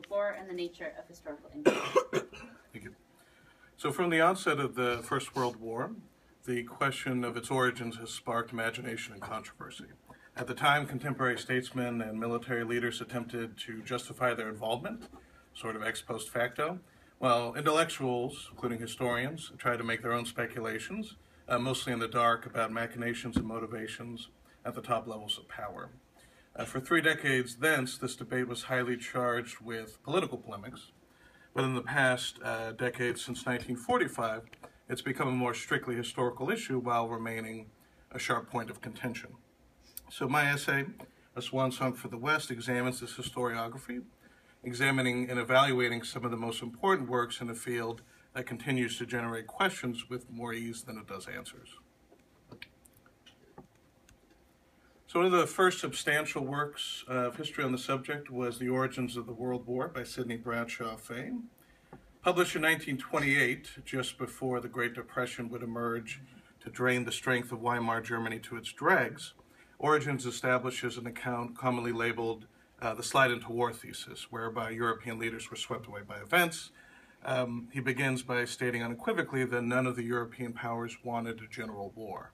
World War and the nature of historical injury. Thank you. So from the onset of the First World War, the question of its origins has sparked imagination and controversy. At the time, contemporary statesmen and military leaders attempted to justify their involvement, sort of ex post facto, while intellectuals, including historians, tried to make their own speculations, mostly in the dark, about machinations and motivations at the top levels of power. For 3 decades thence, this debate was highly charged with political polemics, but in the past decade, since 1945, it's become a more strictly historical issue while remaining a sharp point of contention. So my essay, A Swansong for the West, examines this historiography, examining and evaluating some of the most important works in a field that continues to generate questions with more ease than it does answers. So one of the first substantial works of history on the subject was The Origins of the World War by Sidney Bradshaw Fane. Published in 1928, just before the Great Depression would emerge to drain the strength of Weimar Germany to its dregs, Origins establishes an account commonly labeled the slide into war thesis, whereby European leaders were swept away by events. He begins by stating unequivocally that none of the European powers wanted a general war.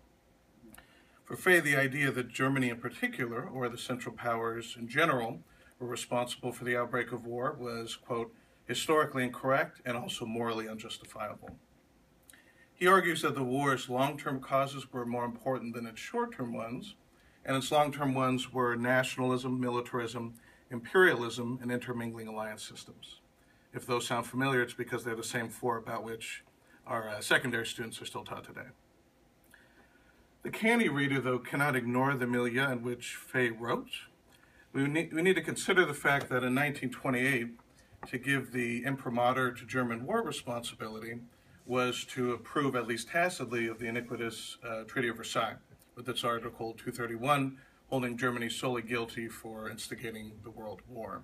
For Fay, the idea that Germany in particular, or the Central Powers in general, were responsible for the outbreak of war was, quote, historically incorrect and also morally unjustifiable. He argues that the war's long-term causes were more important than its short-term ones, and its long-term ones were nationalism, militarism, imperialism, and intermingling alliance systems. If those sound familiar, it's because they're the same 4 about which our secondary students are still taught today. The canny reader, though, cannot ignore the milieu in which Fay wrote. We need to consider the fact that in 1928, to give the imprimatur to German war responsibility was to approve, at least tacitly, of the iniquitous Treaty of Versailles, with its Article 231 holding Germany solely guilty for instigating the World War.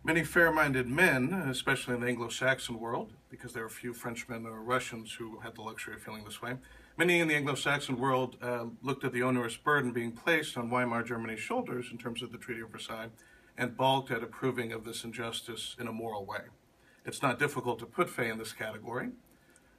Many fair-minded men, especially in the Anglo-Saxon world, because there are few Frenchmen or Russians who had the luxury of feeling this way, many in the Anglo-Saxon world looked at the onerous burden being placed on Weimar Germany's shoulders in terms of the Treaty of Versailles and balked at approving of this injustice in a moral way. It's not difficult to put Fay in this category.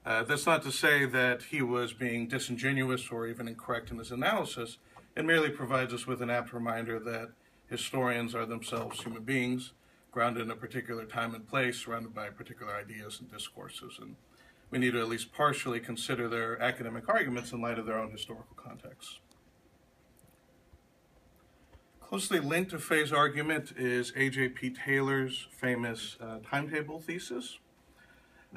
That's not to say that he was being disingenuous or even incorrect in his analysis. It merely provides us with an apt reminder that historians are themselves human beings, grounded in a particular time and place, surrounded by particular ideas and discourses, and we need to at least partially consider their academic arguments in light of their own historical context. Closely linked to Fay's argument is A.J.P. Taylor's famous timetable thesis.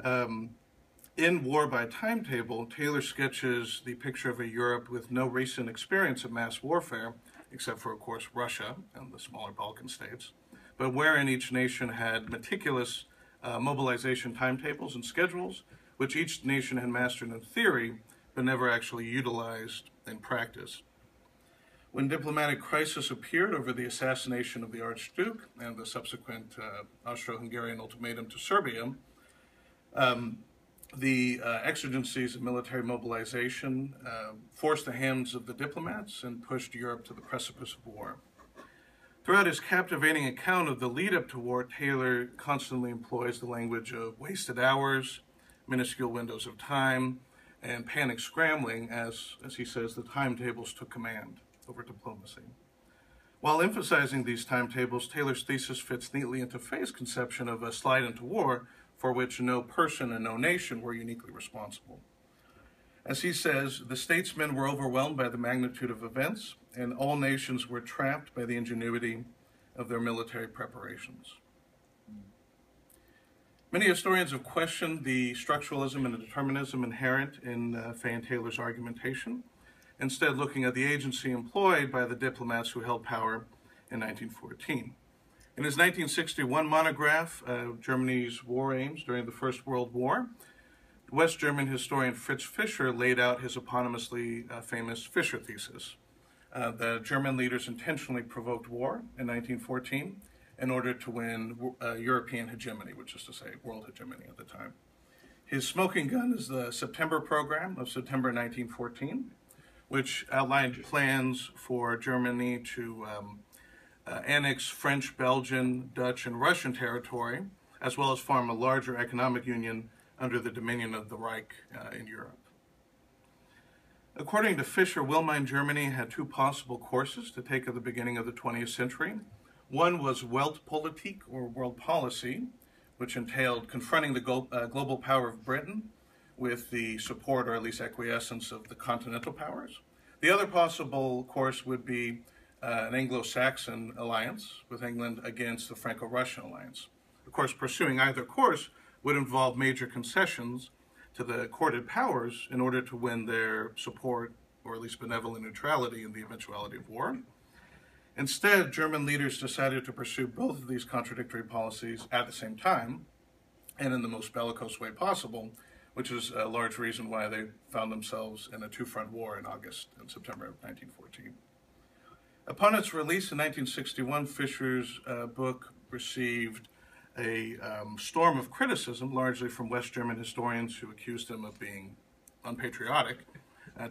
In War by Timetable, Taylor sketches the picture of a Europe with no recent experience of mass warfare, except for, of course, Russia and the smaller Balkan states, but wherein each nation had meticulous mobilization timetables and schedules, which each nation had mastered in theory, but never actually utilized in practice. When diplomatic crisis appeared over the assassination of the Archduke and the subsequent Austro-Hungarian ultimatum to Serbia, the exigencies of military mobilization forced the hands of the diplomats and pushed Europe to the precipice of war. Throughout his captivating account of the lead-up to war, Taylor constantly employs the language of wasted hours, minuscule windows of time, and panic scrambling as he says, the timetables took command over diplomacy. While emphasizing these timetables, Taylor's thesis fits neatly into Fay's conception of a slide into war for which no person and no nation were uniquely responsible. As he says, the statesmen were overwhelmed by the magnitude of events, and all nations were trapped by the ingenuity of their military preparations. Many historians have questioned the structuralism and the determinism inherent in Fay and Taylor's argumentation, instead looking at the agency employed by the diplomats who held power in 1914. In his 1961 monograph, Germany's War Aims During the First World War, West German historian Fritz Fischer laid out his eponymously famous Fischer thesis. The German leaders intentionally provoked war in 1914 in order to win European hegemony, which is to say world hegemony at the time. His smoking gun is the September program of September 1914, which outlined plans for Germany to annex French, Belgian, Dutch, and Russian territory, as well as form a larger economic union under the dominion of the Reich in Europe. According to Fischer, Wilmine Germany had two possible courses to take at the beginning of the 20th century. One was Weltpolitik, or world policy, which entailed confronting the global power of Britain with the support, or at least acquiescence, of the continental powers. The other possible course would be an Anglo-Saxon alliance with England against the Franco-Russian alliance. Of course, pursuing either course would involve major concessions to the courted powers in order to win their support, or at least benevolent neutrality, in the eventuality of war. Instead, German leaders decided to pursue both of these contradictory policies at the same time, and in the most bellicose way possible, which is a large reason why they found themselves in a two-front war in August and September of 1914. Upon its release in 1961, Fischer's book received a storm of criticism, largely from West German historians who accused him of being unpatriotic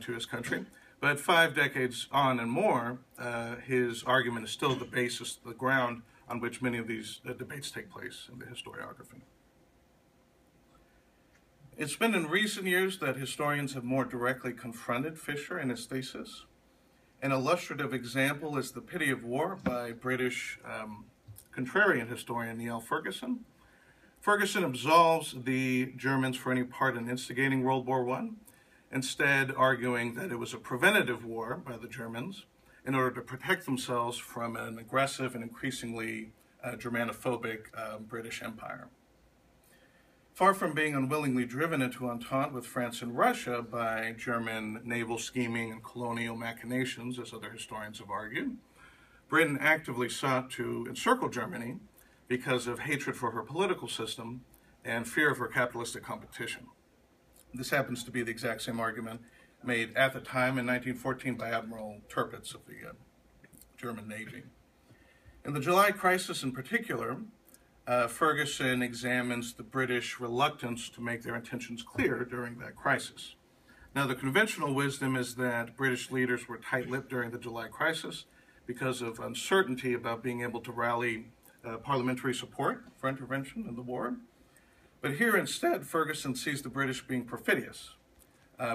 to his country. But 5 decades on and more, his argument is still the basis, the ground on which many of these debates take place in the historiography. It's been in recent years that historians have more directly confronted Fischer and his thesis. An illustrative example is The Pity of War by British contrarian historian Niall Ferguson. Ferguson absolves the Germans for any part in instigating World War I, instead arguing that it was a preventative war by the Germans in order to protect themselves from an aggressive and increasingly Germanophobic British Empire. Far from being unwillingly driven into entente with France and Russia by German naval scheming and colonial machinations, as other historians have argued, Britain actively sought to encircle Germany because of hatred for her political system and fear of her capitalistic competition. This happens to be the exact same argument made at the time in 1914 by Admiral Tirpitz of the German Navy. In the July crisis in particular, Ferguson examines the British reluctance to make their intentions clear during that crisis. Now, the conventional wisdom is that British leaders were tight-lipped during the July crisis because of uncertainty about being able to rally parliamentary support for intervention in the war. But here instead, Ferguson sees the British being perfidious.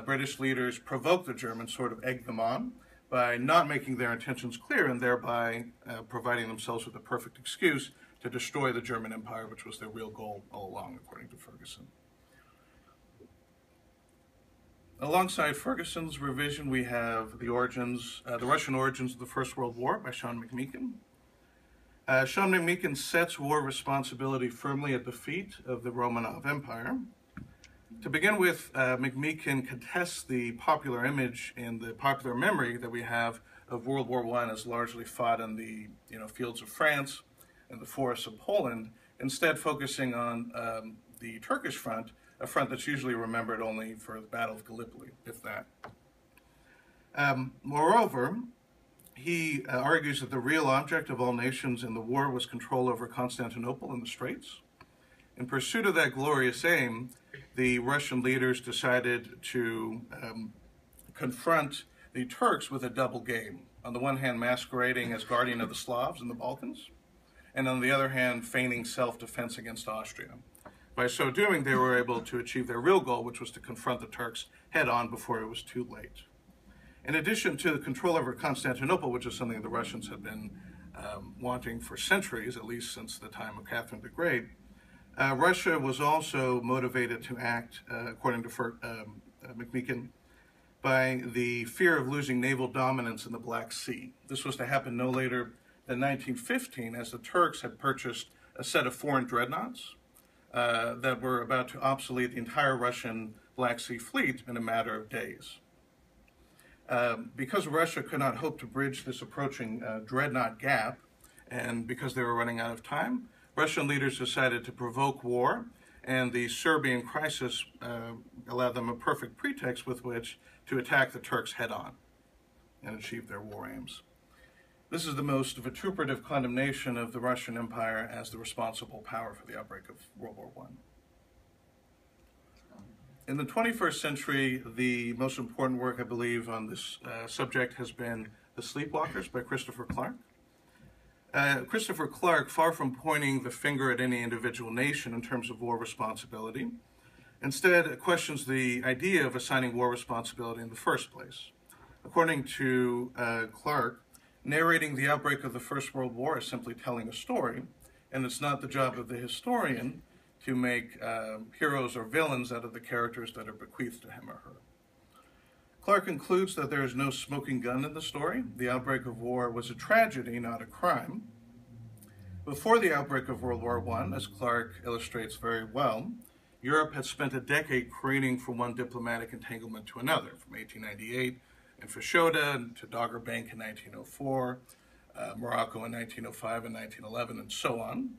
British leaders provoked the Germans, sort of egged them on, by not making their intentions clear and thereby providing themselves with a perfect excuse to destroy the German Empire, which was their real goal all along, according to Ferguson. Alongside Ferguson's revision, we have the Russian origins of the First World War by Sean McMeekin. Sean McMeekin sets war responsibility firmly at the feet of the Romanov Empire. To begin with, McMeekin contests the popular image and the popular memory that we have of World War I as largely fought in the fields of France and the forests of Poland, instead focusing on the Turkish front, a front that's usually remembered only for the Battle of Gallipoli, if that. Moreover, he argues that the real object of all nations in the war was control over Constantinople and the Straits. In pursuit of that glorious aim, the Russian leaders decided to confront the Turks with a double game. On the one hand, masquerading as guardian of the Slavs in the Balkans, and on the other hand, feigning self-defense against Austria. By so doing, they were able to achieve their real goal, which was to confront the Turks head-on before it was too late. In addition to the control over Constantinople, which is something the Russians had been wanting for centuries, at least since the time of Catherine the Great, Russia was also motivated to act, according to McMeekin, by the fear of losing naval dominance in the Black Sea. This was to happen no later than 1915, as the Turks had purchased a set of foreign dreadnoughts that were about to obsolete the entire Russian Black Sea fleet in a matter of days. Because Russia could not hope to bridge this approaching dreadnought gap, and because they were running out of time, Russian leaders decided to provoke war, and the Serbian crisis allowed them a perfect pretext with which to attack the Turks head-on and achieve their war aims. This is the most vituperative condemnation of the Russian Empire as the responsible power for the outbreak of World War I. In the 21st century, the most important work, I believe, on this subject has been The Sleepwalkers by Christopher Clark. Christopher Clark, far from pointing the finger at any individual nation in terms of war responsibility, instead questions the idea of assigning war responsibility in the first place. According to Clark, narrating the outbreak of the First World War is simply telling a story, and it's not the job of the historian to make heroes or villains out of the characters that are bequeathed to him or her. Clark concludes that there is no smoking gun in the story. The outbreak of war was a tragedy, not a crime. Before the outbreak of World War I, as Clark illustrates very well, Europe had spent a decade craning from one diplomatic entanglement to another, from 1898 in Fischer to Dogger Bank in 1904, Morocco in 1905 and 1911, and so on.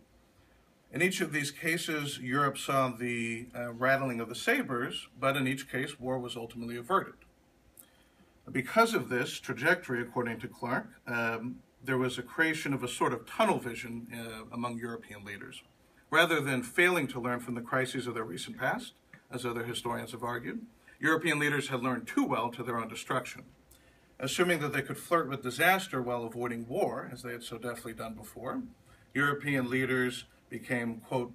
In each of these cases, Europe saw the rattling of the sabers, but in each case, war was ultimately averted. Because of this trajectory, according to Clark, there was a creation of a sort of tunnel vision among European leaders. Rather than failing to learn from the crises of their recent past, as other historians have argued, European leaders had learned too well to their own destruction. Assuming that they could flirt with disaster while avoiding war, as they had so deftly done before, European leaders became, quote,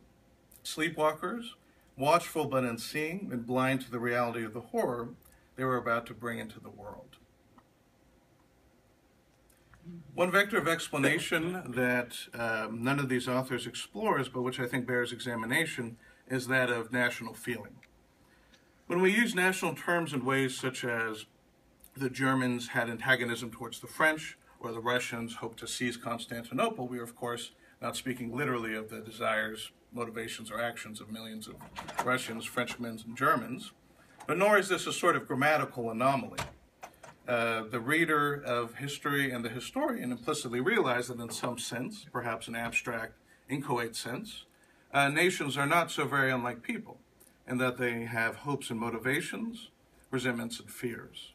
sleepwalkers, watchful but unseeing and blind to the reality of the horror they were about to bring into the world. One vector of explanation that none of these authors explores, but which I think bears examination, is that of national feeling. When we use national terms in ways such as the Germans had antagonism towards the French, or the Russians hoped to seize Constantinople, we are, of course, not speaking literally of the desires, motivations, or actions of millions of Russians, Frenchmen, and Germans, but nor is this a sort of grammatical anomaly. The reader of history and the historian implicitly realize that in some sense, perhaps an abstract, inchoate sense, nations are not so very unlike people, and that they have hopes and motivations, resentments and fears.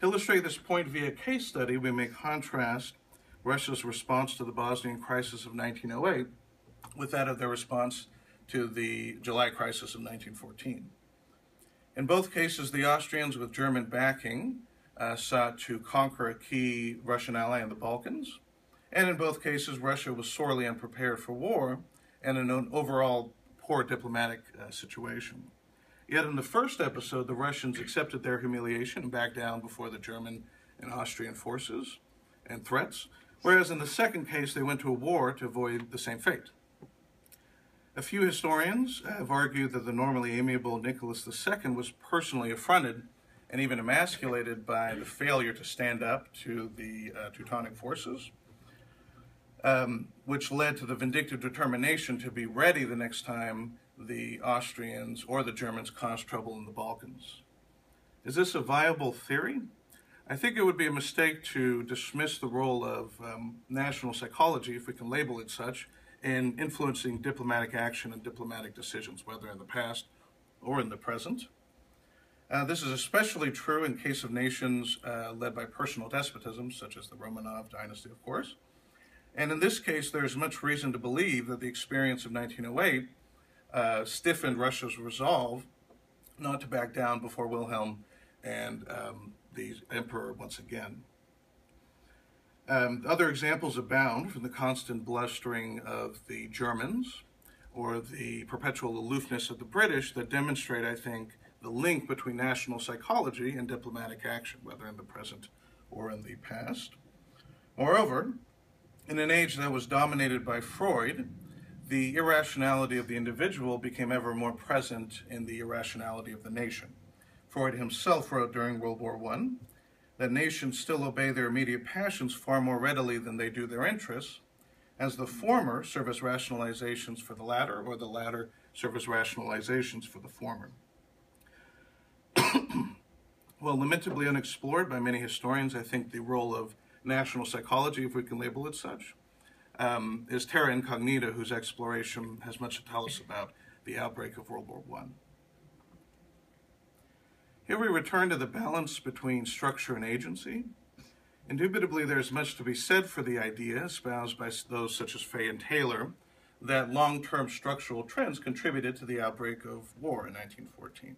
To illustrate this point via case study, we may contrast Russia's response to the Bosnian crisis of 1908 with that of their response to the July crisis of 1914. In both cases, the Austrians, with German backing, sought to conquer a key Russian ally in the Balkans, and in both cases, Russia was sorely unprepared for war and in an overall poor diplomatic situation. Yet in the first episode, the Russians accepted their humiliation and backed down before the German and Austrian forces and threats, whereas in the second case, they went to a war to avoid the same fate. A few historians have argued that the normally amiable Nicholas II was personally affronted and even emasculated by the failure to stand up to the Teutonic forces, which led to the vindictive determination to be ready the next time the Austrians or the Germans caused trouble in the Balkans. Is this a viable theory? I think it would be a mistake to dismiss the role of national psychology, if we can label it such, in influencing diplomatic action and diplomatic decisions, whether in the past or in the present. This is especially true in case of nations led by personal despotism, such as the Romanov dynasty, of course. And in this case, there's much reason to believe that the experience of 1908 stiffened Russia's resolve not to back down before Wilhelm and the emperor once again. Other examples abound, from the constant blustering of the Germans or the perpetual aloofness of the British, that demonstrate, I think, the link between national psychology and diplomatic action, whether in the present or in the past. Moreover, in an age that was dominated by Freud, the irrationality of the individual became ever more present in the irrationality of the nation. Freud himself wrote during World War I that nations still obey their immediate passions far more readily than they do their interests, as the former serve as rationalizations for the latter, or the latter serve as rationalizations for the former. Well, lamentably unexplored by many historians, I think the role of national psychology, if we can label it such, is terra incognita, whose exploration has much to tell us about the outbreak of World War I. Here we return to the balance between structure and agency. Indubitably, there's much to be said for the idea, espoused by those such as Fay and Taylor, that long-term structural trends contributed to the outbreak of war in 1914.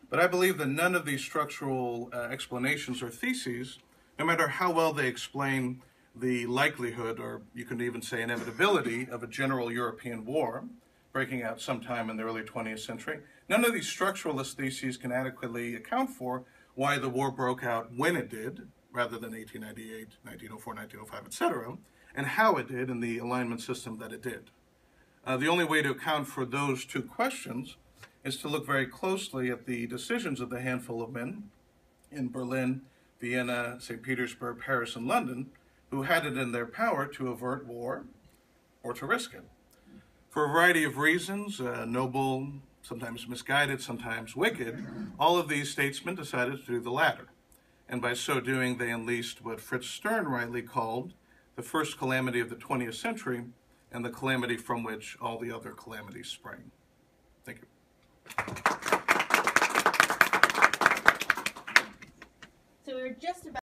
But I believe that none of these structural explanations or theses, no matter how well they explain the likelihood, or you can even say inevitability, of a general European war breaking out sometime in the early 20th century. None of these structuralist theses can adequately account for why the war broke out when it did, rather than 1898, 1904, 1905, etc., and how it did in the alignment system that it did. The only way to account for those two questions is to look very closely at the decisions of the handful of men in Berlin, Vienna, St. Petersburg, Paris, and London who had it in their power to avert war or to risk it. For a variety of reasons, noble, sometimes misguided, sometimes wicked, all of these statesmen decided to do the latter. And by so doing, they unleashed what Fritz Stern rightly called the first calamity of the 20th century and the calamity from which all the other calamities sprang. Thank you.